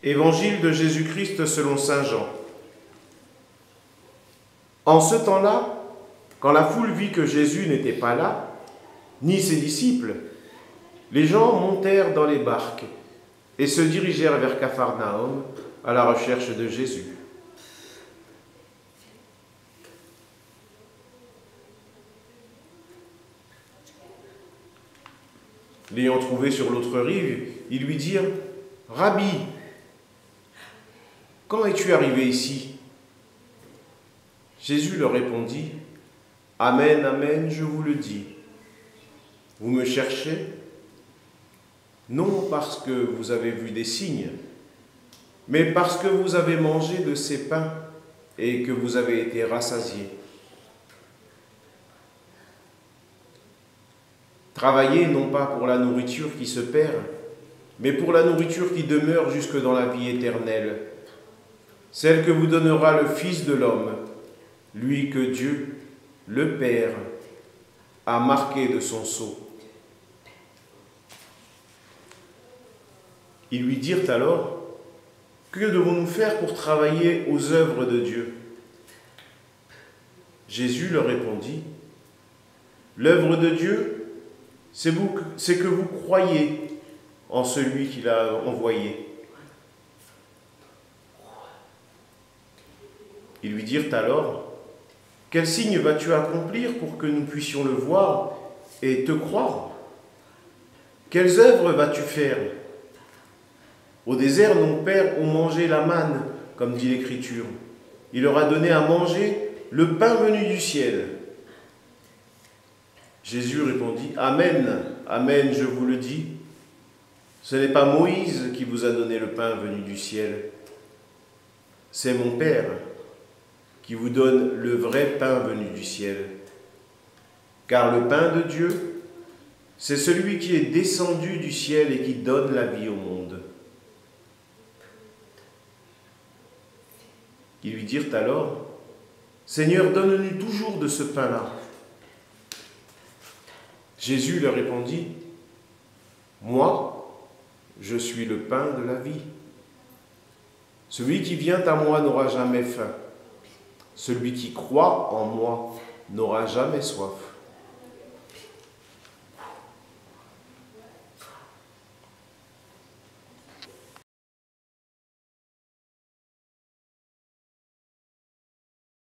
Évangile de Jésus-Christ selon saint Jean. En ce temps-là, quand la foule vit que Jésus n'était pas là, ni ses disciples, les gens montèrent dans les barques et se dirigèrent vers Capharnaüm à la recherche de Jésus. L'ayant trouvé sur l'autre rive, ils lui dirent « Rabbi, quand es-tu arrivé ici ?» Jésus leur répondit « Amen, amen, je vous le dis. Vous me cherchez, non parce que vous avez vu des signes, mais parce que vous avez mangé de ces pains et que vous avez été rassasiés. Travaillez non pas pour la nourriture qui se perd, mais pour la nourriture qui demeure jusque dans la vie éternelle, celle que vous donnera le Fils de l'homme, lui que Dieu, le Père, a marqué de son sceau. » Ils lui dirent alors, « Que devons-nous faire pour travailler aux œuvres de Dieu ?» Jésus leur répondit, « L'œuvre de Dieu, c'est que vous croyez en celui qu'il a envoyé. » Ils lui dirent alors, « Quel signe vas-tu accomplir pour que nous puissions le voir et te croire? Quelles œuvres vas-tu faire? Au désert, nos pères ont mangé la manne, comme dit l'Écriture. Il leur a donné à manger le pain venu du ciel. » Jésus répondit, « Amen, amen, je vous le dis. Ce n'est pas Moïse qui vous a donné le pain venu du ciel. C'est mon Père qui vous donne le vrai pain venu du ciel. Car le pain de Dieu, c'est celui qui est descendu du ciel et qui donne la vie au monde. » Ils lui dirent alors, « Seigneur, donne-nous toujours de ce pain-là. » Jésus leur répondit, « Moi, je suis le pain de la vie. Celui qui vient à moi n'aura jamais faim. Celui qui croit en moi n'aura jamais soif.